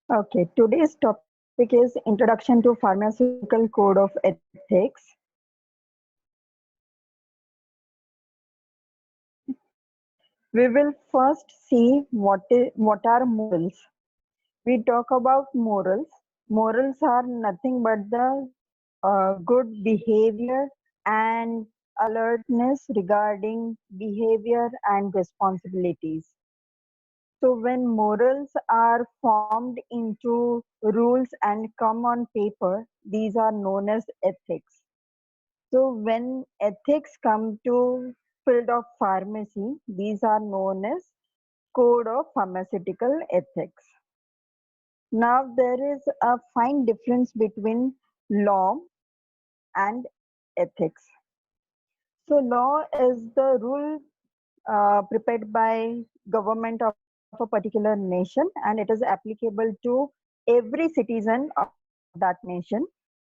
Okay, today's topic is Introduction to Pharmaceutical Code of Ethics. We will first see what are morals. We talk about morals. Morals are nothing but the good behavior and alertness regarding behavior and responsibilities. So when morals are formed into rules and come on paper, these are known as ethics. So when ethics come to field of pharmacy, these are known as code of pharmaceutical ethics. Now there is a fine difference between law and ethics. So law is the rule prepared by government of a particular nation, and it is applicable to every citizen of that nation.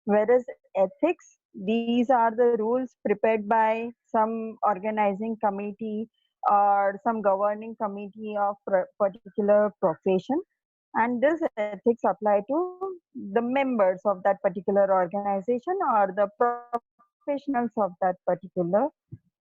Whereas ethics, these are the rules prepared by some organizing committee or some governing committee of particular profession. And this ethics apply to the members of that particular organization or the professionals of that particular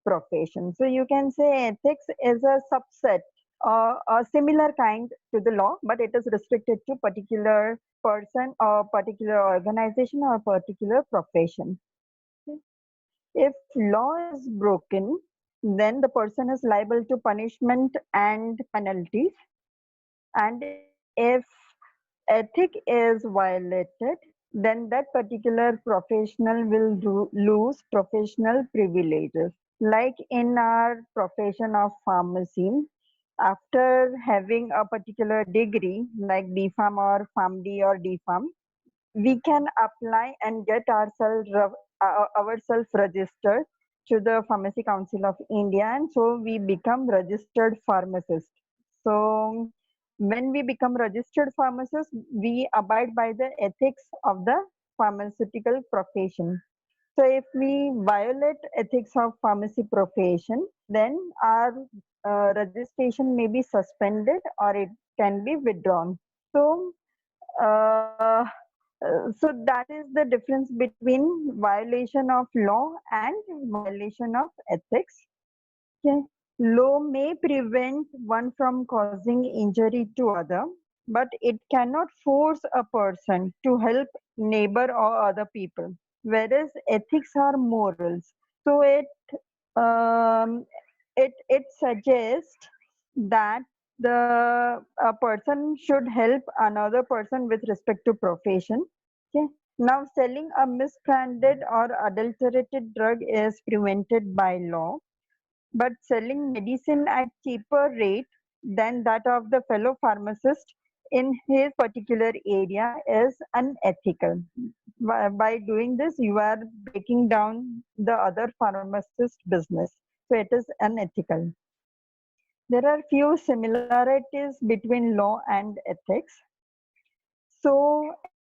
profession. So you can say ethics is a subset a similar kind to the law, but it is restricted to particular person or particular organization or particular profession. If law is broken, then the person is liable to punishment and penalties. And if ethic is violated, then that particular professional will lose professional privileges. Like in our profession of pharmacy, after having a particular degree like BPharm or PharmD or DPharm, we can apply and get ourselves registered to the Pharmacy Council of India, and so we become registered pharmacist. So when we become registered pharmacist, we abide by the ethics of the pharmaceutical profession. So if we violate ethics of pharmacy profession, then our registration may be suspended or it can be withdrawn. So, uh, so that is the difference between violation of law and violation of ethics. Okay. Law may prevent one from causing injury to other, but it cannot force a person to help neighbor or other people. Whereas ethics are morals, so um, it suggests that the a person should help another person with respect to profession. Okay. Now, selling a misbranded or adulterated drug is prevented by law, but selling medicine at cheaper rate than that of the fellow pharmacist in his particular area is unethical. By doing this, you are breaking down the other pharmacist business. So it is unethical. There are few similarities between law and ethics. So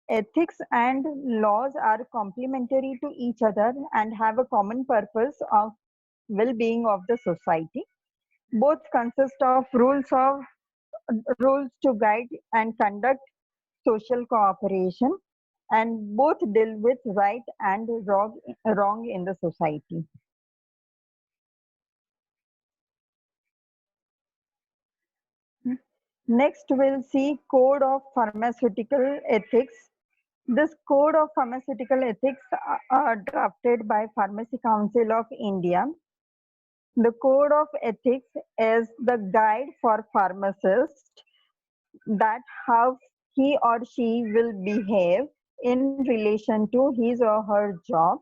ethics and laws are complementary to each other and have a common purpose of well-being of the society. Both consist of rules to guide and conduct social cooperation, and both deal with right and wrong in the society. Next, we'll see Code of Pharmaceutical Ethics. This Code of Pharmaceutical Ethics are drafted by Pharmacy Council of India. The Code of Ethics is the guide for pharmacists that how he or she will behave in relation to his or her job,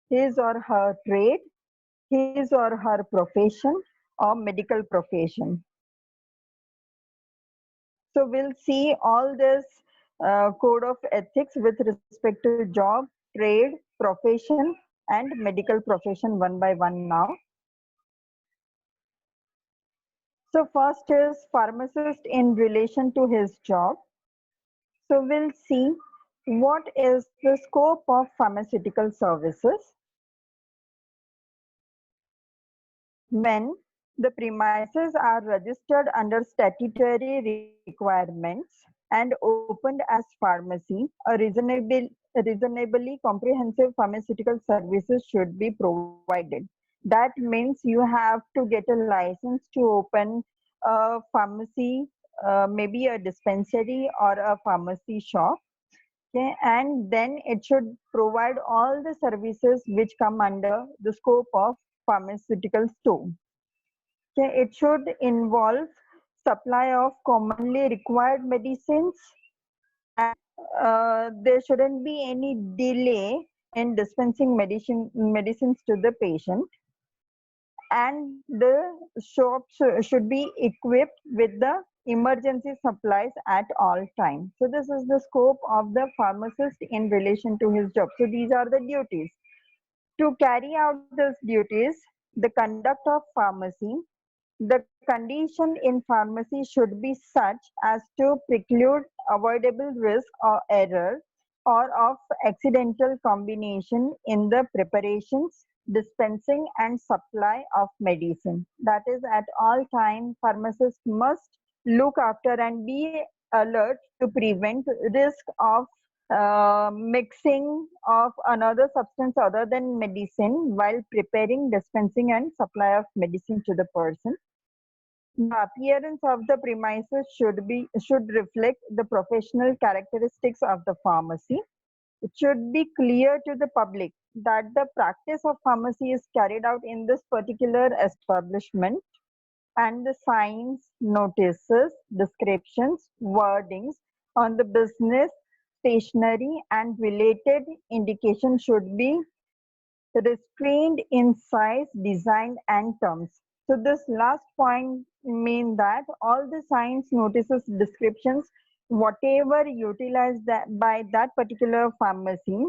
his or her trade, his or her profession or medical profession. So we'll see all this code of ethics with respect to job, trade, profession, and medical profession one by one now. So first is pharmacist in relation to his job. So we'll see what is the scope of pharmaceutical services when the premises are registered under statutory requirements and opened as pharmacy, reasonably comprehensive pharmaceutical services should be provided. That means you have to get a license to open a pharmacy, maybe a dispensary or a pharmacy shop. Okay, and then it should provide all the services which come under the scope of pharmaceutical store. Okay, it should involve supply of commonly required medicines, and there shouldn't be any delay in dispensing medicines to the patient, and the shop should be equipped with the emergency supplies at all times. So this is the scope of the pharmacist in relation to his job. So these are the duties. To carry out these duties, the conduct of pharmacy, the condition in pharmacy should be such as to preclude avoidable risk or error or of accidental combination in the preparations, dispensing and supply of medicine. That is, at all time, pharmacists must look after and be alert to prevent risk of mixing of another substance other than medicine while preparing, dispensing and supply of medicine to the person. The appearance of the premises should reflect the professional characteristics of the pharmacy. It should be clear to the public that the practice of pharmacy is carried out in this particular establishment, and the signs, notices, descriptions, wordings on the business, stationery and related indications should be restrained in size, design and terms. So this last point mean that all the signs, notices, descriptions, whatever utilized by that particular pharmacy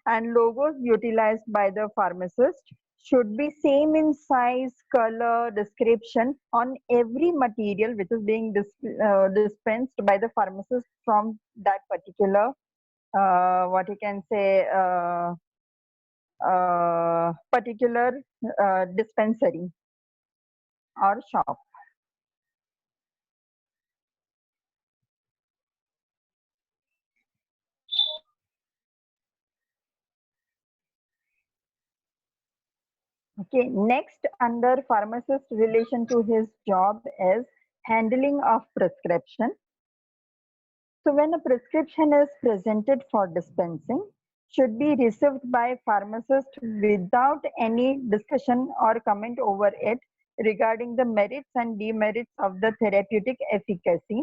and logos utilized by the pharmacist should be same in size, color, description on every material which is being dispensed by the pharmacist from that particular what you can say particular dispensary or shop. Okay, next under pharmacist relation to his job is handling of prescription. So when a prescription is presented for dispensing, should be received by pharmacist without any discussion or comment over it regarding the merits and demerits of the therapeutic efficacy,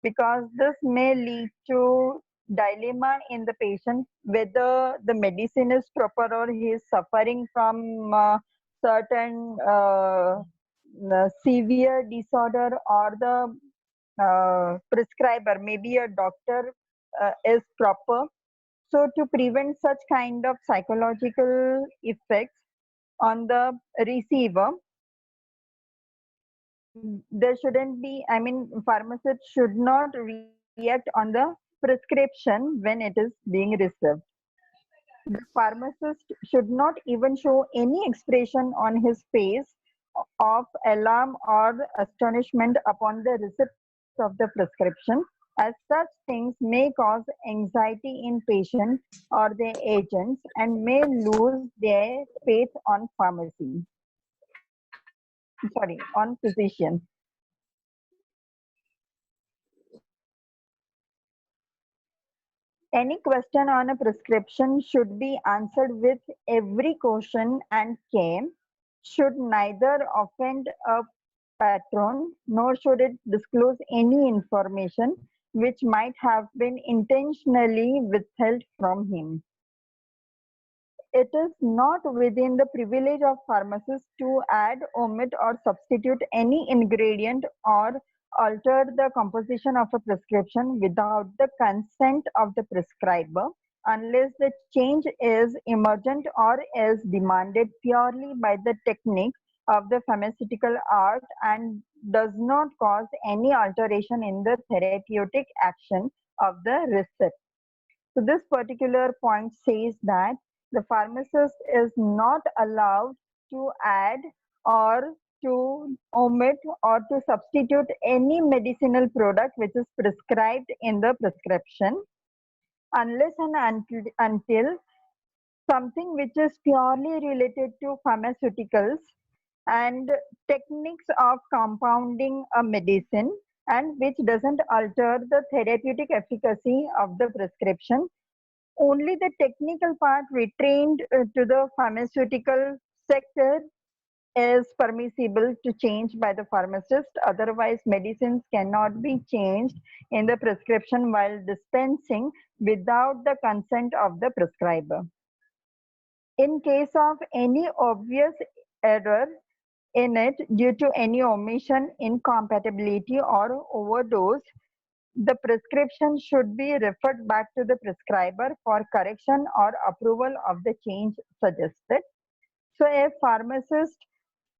because this may lead to dilemma in the patient whether the medicine is proper or he is suffering from certain severe disorder, or the prescriber, maybe a doctor, is proper. So to prevent such kind of psychological effects on the receiver, there shouldn't be, I mean, pharmacist should not react on the prescription when it is being received. The pharmacist should not even show any expression on his face of alarm or astonishment upon the receipt of the prescription, as such things may cause anxiety in patients or their agents and may lose their faith on pharmacy. Sorry, on physicians. Any question on a prescription should be answered with every caution and care, should neither offend a patron nor should it disclose any information which might have been intentionally withheld from him. It is not within the privilege of pharmacists to add, omit, or substitute any ingredient or alter the composition of a prescription without the consent of the prescriber, unless the change is emergent or is demanded purely by the technique of the pharmaceutical art and does not cause any alteration in the therapeutic action of the receipt. So this particular point says that the pharmacist is not allowed to add or to omit or to substitute any medicinal product which is prescribed in the prescription unless and until something which is purely related to pharmaceuticals and techniques of compounding a medicine and which doesn't alter the therapeutic efficacy of the prescription. Only the technical part retained to the pharmaceutical sector is permissible to change by the pharmacist. Otherwise, medicines cannot be changed in the prescription while dispensing without the consent of the prescriber. In case of any obvious error in it due to any omission, incompatibility, or overdose, the prescription should be referred back to the prescriber for correction or approval of the change suggested. So, a pharmacist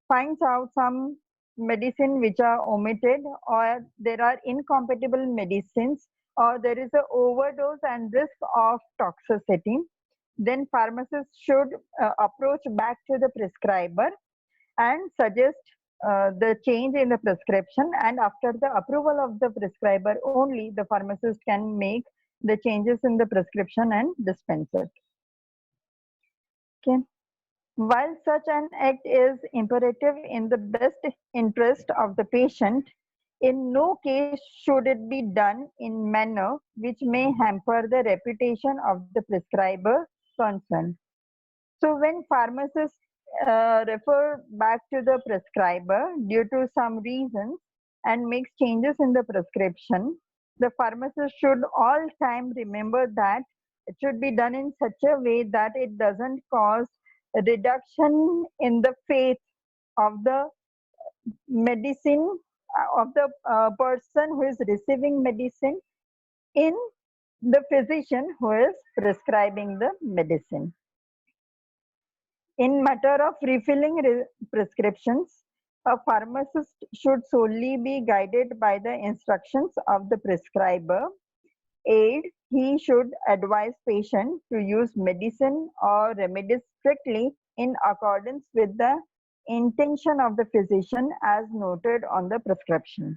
finds out some medicine which are omitted, or there are incompatible medicines, or there is an overdose and risk of toxicity, then pharmacist should approach back to the prescriber and suggest the change in the prescription, and after the approval of the prescriber only the pharmacist can make the changes in the prescription and dispense it. Okay. While such an act is imperative in the best interest of the patient, in no case should it be done in manner which may hamper the reputation of the prescriber concerned. So when pharmacists refer back to the prescriber due to some reasons and makes changes in the prescription, the pharmacist should all time remember that it should be done in such a way that it doesn't cause a reduction in the faith of the medicine of the person who is receiving medicine in the physician who is prescribing the medicine. In matter of refilling prescriptions, a pharmacist should solely be guided by the instructions of the prescriber. Aid, he should advise patient to use medicine or remedies strictly in accordance with the intention of the physician as noted on the prescription.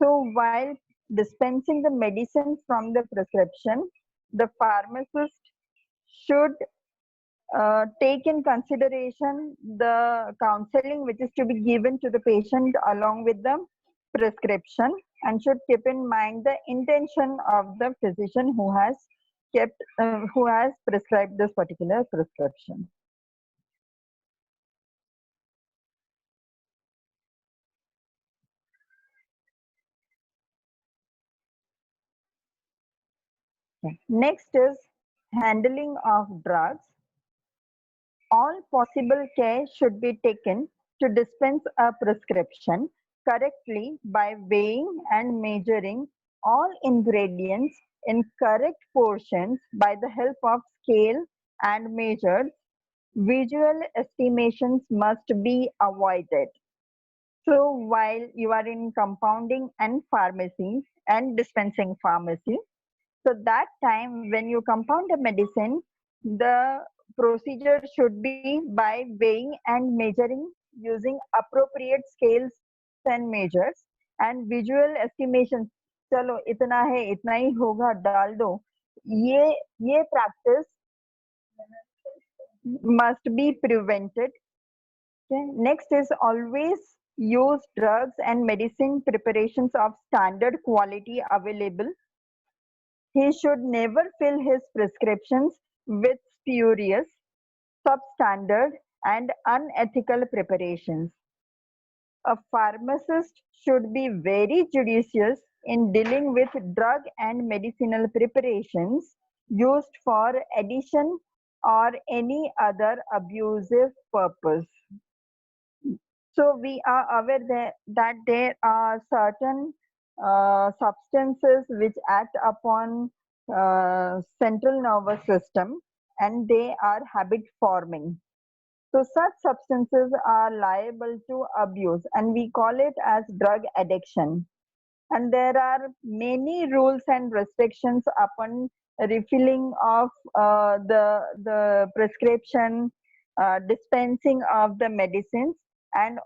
So while dispensing the medicine from the prescription, the pharmacist should take in consideration the counseling which is to be given to the patient along with the prescription, and should keep in mind the intention of the physician who has prescribed this particular prescription. Next is handling of drugs. All possible care should be taken to dispense a prescription correctly by weighing and measuring all ingredients in correct portions by the help of scale and measures. Visual estimations must be avoided. So while you are in compounding and pharmacy and dispensing pharmacy, so that time when you compound a medicine, the procedure should be by weighing and measuring using appropriate scales and measures, and visual estimations. चलो इतना है इतना ही होगा डाल दो, ये practice must be prevented. Okay. Next is always use drugs and medicine preparations of standard quality available. He should never fill his prescriptions with spurious, substandard, and unethical preparations. A pharmacist should be very judicious in dealing with drug and medicinal preparations used for addition or any other abusive purpose. So we are aware that there are certain substances which act upon central nervous system and they are habit forming. So such substances are liable to abuse and we call it as drug addiction. And there are many rules and restrictions upon refilling of the prescription, dispensing of the medicines, and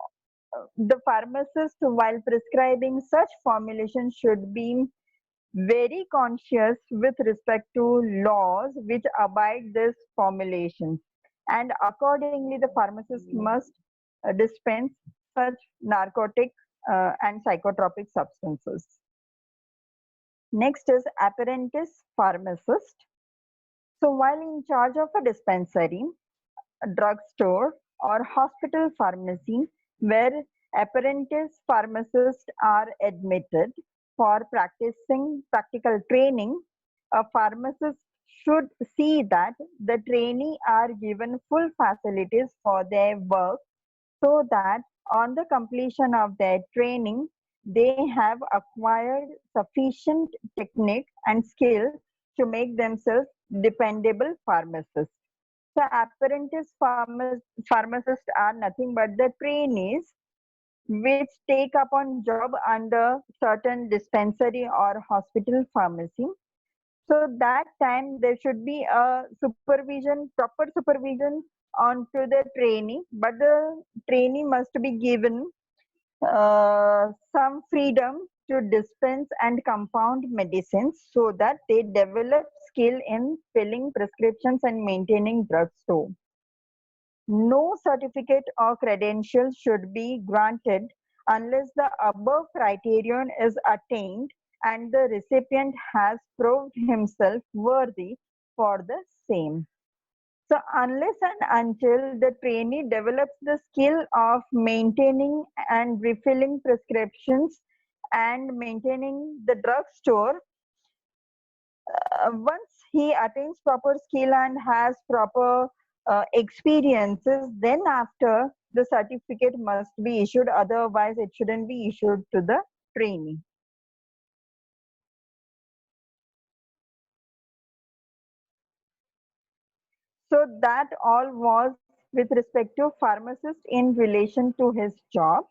the pharmacist, while prescribing such formulations, should be very conscious with respect to laws which abide this formulations, and accordingly the pharmacist must dispense such narcotic and psychotropic substances. Next is apprentice pharmacist. So while in charge of a dispensary, a drugstore, or hospital pharmacy where apprentice pharmacists are admitted for practicing practical training, a pharmacist should see that the trainee are given full facilities for their work, so that on the completion of their training, they have acquired sufficient technique and skill to make themselves dependable pharmacists. So apprentice pharmacists are nothing but the trainees which take upon job under certain dispensary or hospital pharmacy. So that time there should be a supervision, proper supervision onto the trainee, but the trainee must be given some freedom to dispense and compound medicines so that they develop skill in filling prescriptions and maintaining drugstore. No certificate or credential should be granted unless the above criterion is attained and the recipient has proved himself worthy for the same. So unless and until the trainee develops the skill of maintaining and refilling prescriptions and maintaining the drugstore, once he attains proper skill and has proper experiences, then after the certificate must be issued, otherwise it shouldn't be issued to the trainee. So that all was with respect to pharmacist in relation to his job.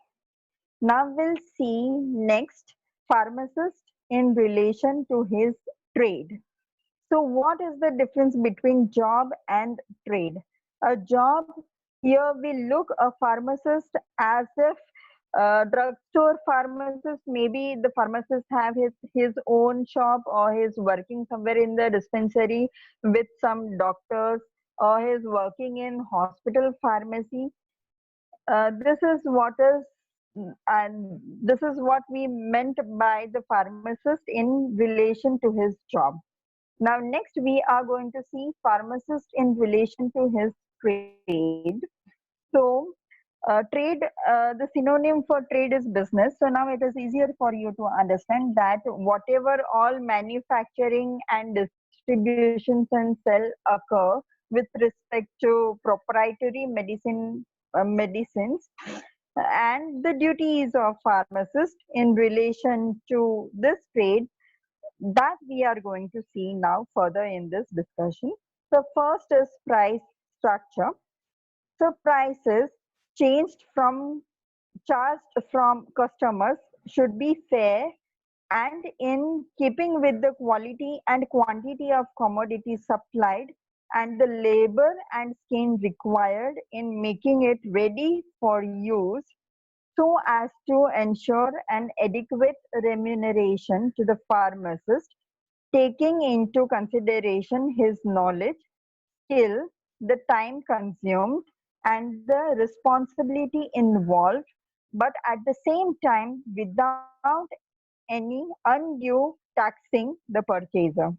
Now we'll see next pharmacist in relation to his trade. So what is the difference between job and trade? A job, here we look a pharmacist as if drugstore pharmacist, maybe the pharmacist have his own shop, or he's working somewhere in the dispensary with some doctors, or he's working in hospital pharmacy. This is what is and this is what we meant by the pharmacist in relation to his job. Now next we are going to see pharmacist in relation to his trade. So trade, the synonym for trade is business. So now it is easier for you to understand that whatever all manufacturing and distributions and sell occur with respect to proprietary medicines and the duties of pharmacist in relation to this trade, that we are going to see now further in this discussion. So first is price structure. So prices changed from charged from customers should be fair and in keeping with the quality and quantity of commodities supplied and the labor and skin required in making it ready for use, so as to ensure an adequate remuneration to the pharmacist, taking into consideration his knowledge, skill, the time consumed, and the responsibility involved, but at the same time without any undue taxing the purchaser.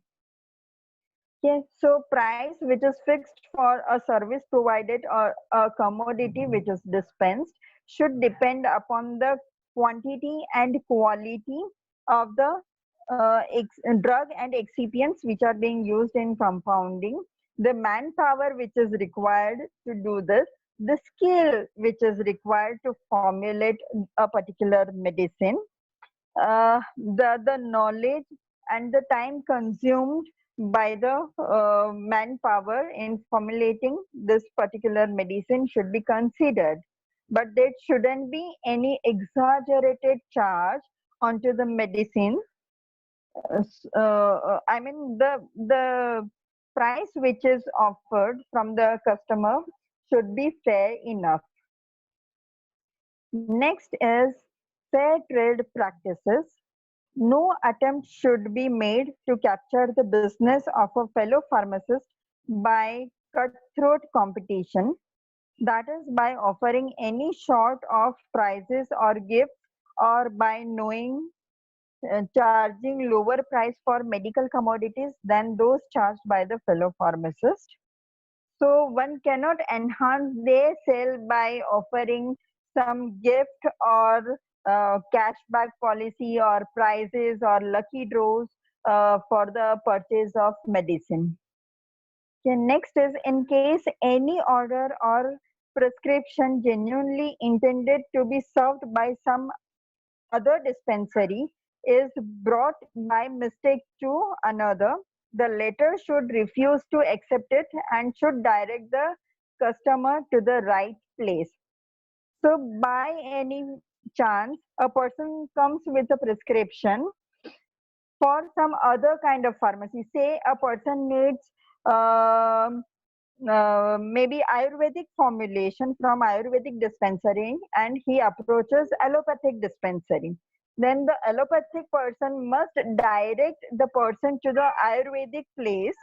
Okay, so price which is fixed for a service provided or a commodity which is dispensed should depend upon the quantity and quality of the drug and excipients which are being used in compounding, the manpower which is required to do this, the skill which is required to formulate a particular medicine, the knowledge and the time consumed by the manpower in formulating this particular medicine should be considered. But there shouldn't be any exaggerated charge onto the medicine. I mean the price which is offered from the customer should be fair enough. Next is fair trade practices. No attempt should be made to capture the business of a fellow pharmacist by cutthroat competition, that is, by offering any sort of prizes or gifts, or by knowing charging lower price for medical commodities than those charged by the fellow pharmacist. So one cannot enhance their sale by offering some gift or cashback policy or prizes or lucky draws for the purchase of medicine. Okay, next is, in case any order or prescription genuinely intended to be served by some other dispensary is brought by mistake to another, the latter should refuse to accept it and should direct the customer to the right place. So by any chance, a person comes with a prescription for some other kind of pharmacy. Say a person needs um, maybe Ayurvedic formulation from Ayurvedic dispensary, and he approaches allopathic dispensary. Then the allopathic person must direct the person to the Ayurvedic place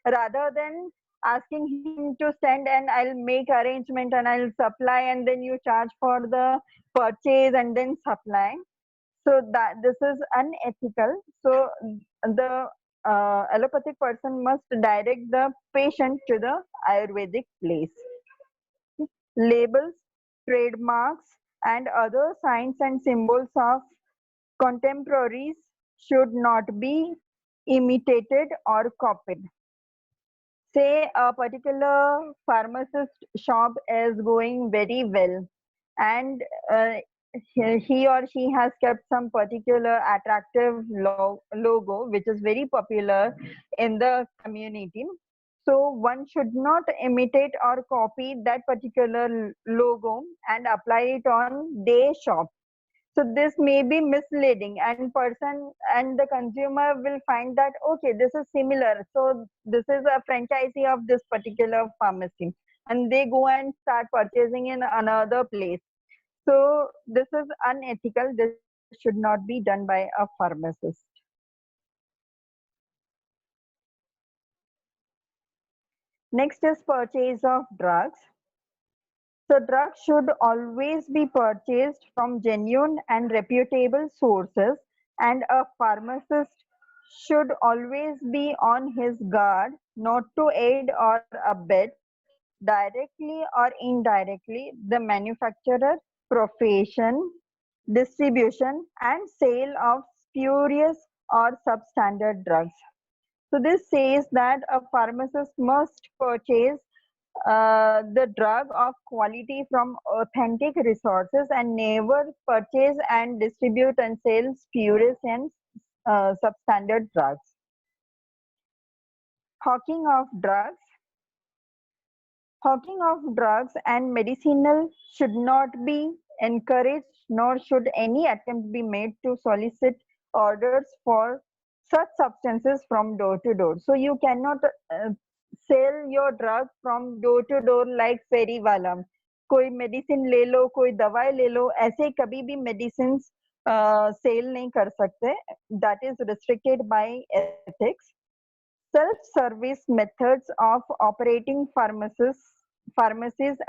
rather than asking him to send and I'll make arrangement and I'll supply and then you charge for the purchase and then supply. So that this is unethical. So the allopathic person must direct the patient to the Ayurvedic place. Labels, trademarks, and other signs and symbols of contemporaries should not be imitated or copied. Say a particular pharmacist shop is going very well, and uh, he or she has kept some particular attractive logo which is very popular in the community. So one should not imitate or copy that particular logo and apply it on their shop. So this may be misleading, and person and the consumer will find that okay, this is similar, so this is a franchisee of this particular pharmacy, and they go and start purchasing in another place. So this is unethical. This should not be done by a pharmacist. Next is purchase of drugs. So drugs should always be purchased from genuine and reputable sources, and a pharmacist should always be on his guard not to aid or abet directly or indirectly the manufacturer, profession, distribution, and sale of spurious or substandard drugs. So this says that a pharmacist must purchase the drug of quality from authentic resources and never purchase and distribute and sell spurious and substandard drugs. Hawking of drugs. Hawking of drugs and medicinal should not be encouraged, nor should any attempt be made to solicit orders for such substances from door to door. So you cannot sell your drug from door to door like फेरी वाला. कोई medicine ले लो, कोई दवाई ले लो, ऐसे कभी भी medicine cell नहीं कर सकते. That is restricted by ethics. Self-service methods of operating pharmacies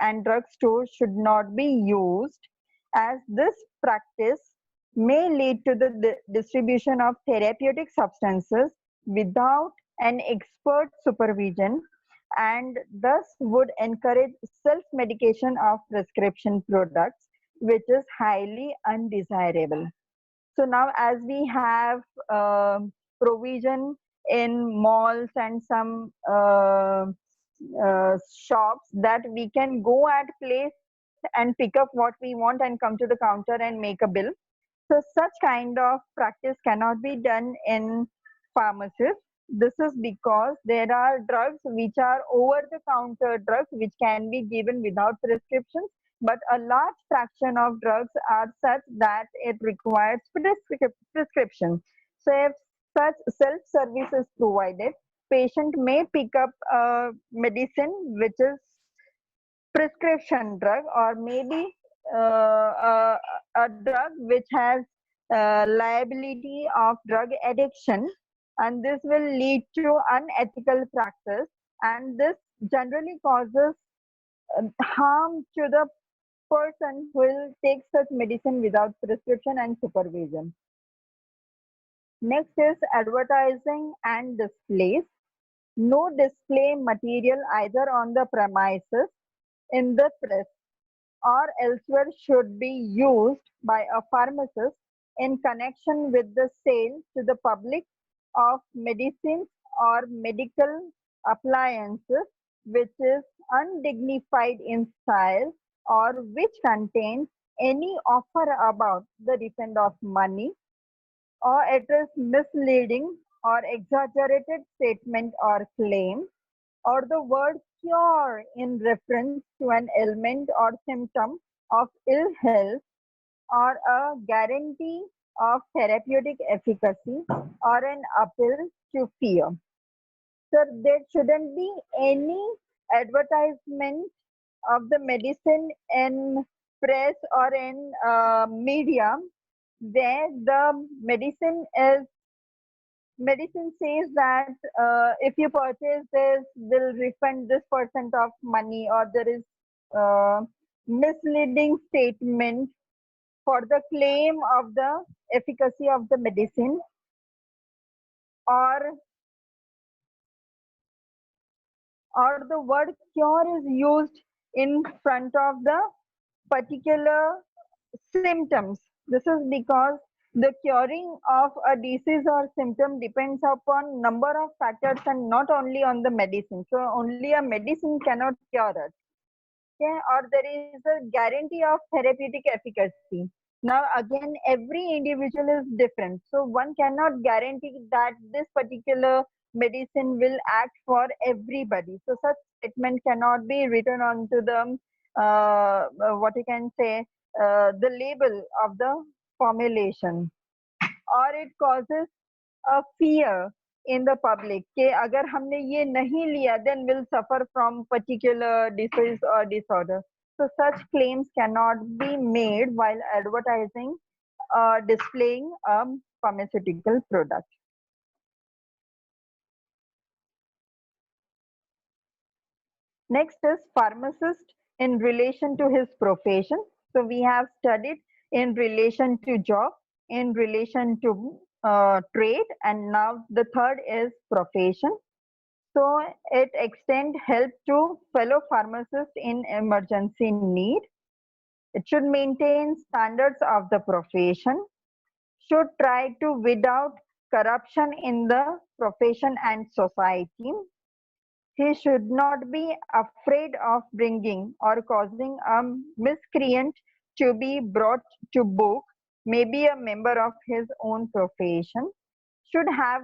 and drugstores should not be used, as this practice may lead to the distribution of therapeutic substances without an expert supervision and thus would encourage self-medication of prescription products, which is highly undesirable. So now as we have provision in malls and some shops that we can go at place and pick up what we want and come to the counter and make a bill. So such kind of practice cannot be done in pharmacies. This is because there are drugs which are over the counter drugs which can be given without prescriptions, but a large fraction of drugs are such that it requires prescription. So if such self-service is provided, patient may pick up a medicine which is prescription drug or maybe a drug which has liability of drug addiction, and this will lead to unethical practice, and this generally causes harm to the person who will take such medicine without prescription and supervision. Next is advertising and displays. No display material either on the premises, in the press, or elsewhere should be used by a pharmacist in connection with the sale to the public of medicines or medical appliances which is undignified in style or which contains any offer about the refund of money, or it is misleading or exaggerated statement or claim, or the word cure in reference to an ailment or symptom of ill health, or a guarantee of therapeutic efficacy, or an appeal to fear. So there shouldn't be any advertisement of the medicine in press or in media where the medicine says that if you purchase this, we'll refund this percent of money, or there is uh, misleading statement for the claim of the efficacy of the medicine, or the word cure is used in front of the particular symptoms. This is because the curing of a disease or symptom depends upon number of factors and not only on the medicine. So only a medicine cannot cure it. Okay, or there is a guarantee of therapeutic efficacy. Now again, every individual is different, so one cannot guarantee that this particular medicine will act for everybody. So such statement cannot be written onto the what you can say, the label of the formulation, or it causes a fear in the public कि अगर हमने ये नहीं लिया then we'll suffer from particular disease or disorder. So such claims cannot be made while advertising or displaying a pharmaceutical product. Next is pharmacist in relation to his profession. So we have studied in relation to job, in relation to trade, and now the third is profession. So it extend help to fellow pharmacists in emergency need. It should maintain standards of the profession, should try to weed out corruption in the profession and society. He should not be afraid of bringing or causing a miscreant to be brought to book, maybe a member of his own profession, should have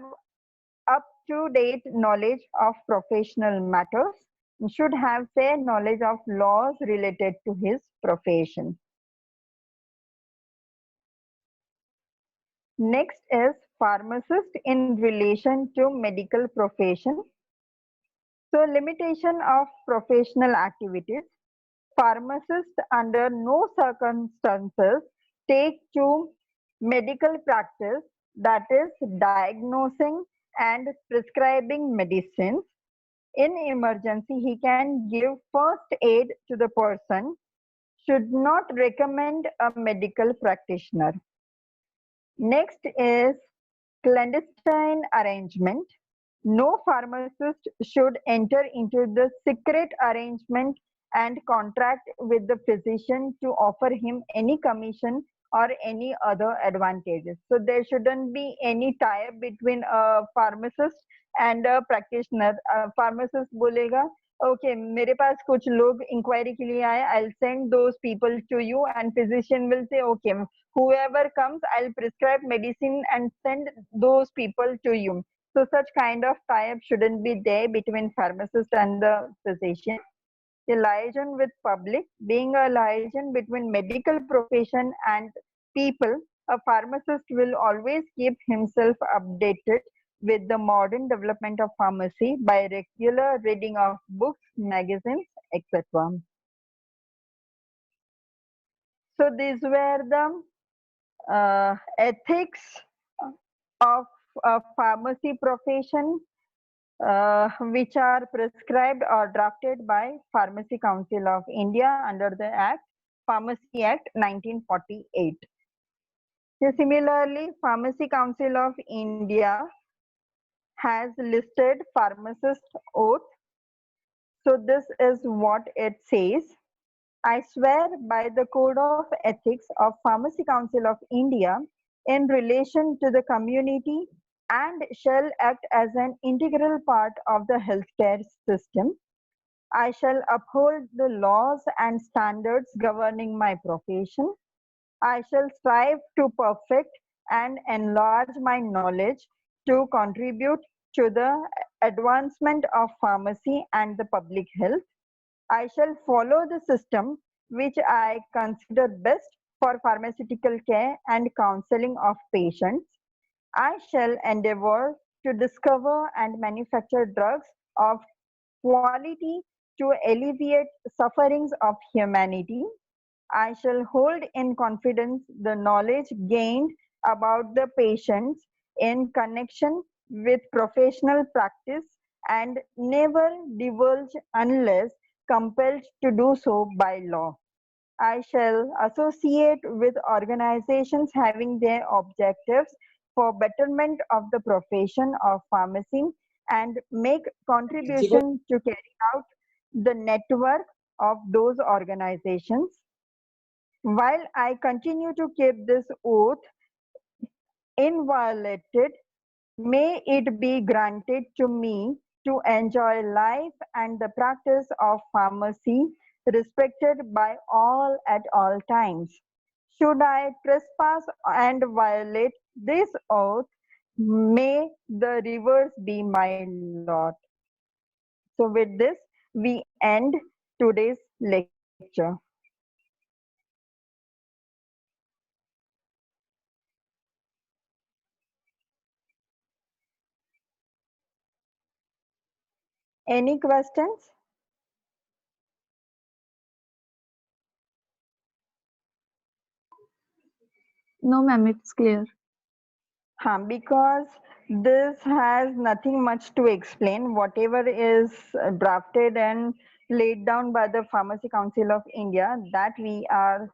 up-to-date knowledge of professional matters, and should have fair knowledge of laws related to his profession. Next is pharmacist in relation to medical profession. So limitation of professional activities. Pharmacists under no circumstances take to medical practice, that is diagnosing and prescribing medicines. In emergency, he can give first aid to the person, should not recommend a medical practitioner. Next is clandestine arrangement. No pharmacist should enter into the secret arrangement and contract with the physician to offer him any commission or any other advantages. So there shouldn't be any tie-up between a pharmacist and a practitioner. A pharmacist बोलेगा, okay, मेरे पास कुछ लोग inquiry के लिए आए, I'll send those people to you, and physician will say, okay, whoever comes, I'll prescribe medicine and send those people to you. So such kind of tie-up shouldn't be there between pharmacist and the physician. The liaison with public, being a liaison between medical profession and people, a pharmacist will always keep himself updated with the modern development of pharmacy by regular reading of books, magazines, etc. So these were the ethics of pharmacy profession, which are prescribed or drafted by Pharmacy Council of India under the Act, Pharmacy Act 1948. Similarly, Pharmacy Council of India has listed pharmacist oath. So this is what it says. I swear by the Code of Ethics of Pharmacy Council of India in relation to the community and shall act as an integral part of the healthcare system. I shall uphold the laws and standards governing my profession. I shall strive to perfect and enlarge my knowledge to contribute to the advancement of pharmacy and the public health. I shall follow the system which I consider best for pharmaceutical care and counseling of patients. I shall endeavor to discover and manufacture drugs of quality to alleviate sufferings of humanity. I shall hold in confidence the knowledge gained about the patients in connection with professional practice and never divulge unless compelled to do so by law. I shall associate with organizations having their objectives for betterment of the profession of pharmacy and make contribution to carry out the network of those organizations. While I continue to keep this oath inviolated, may it be granted to me to enjoy life and the practice of pharmacy respected by all at all times. Should I trespass and violate this oath, may the reverse be my lot. So with this, we end today's lecture. Any questions? No, ma'am, it's clear. Because this has nothing much to explain. Whatever is drafted and laid down by the Pharmacy Council of India, that we are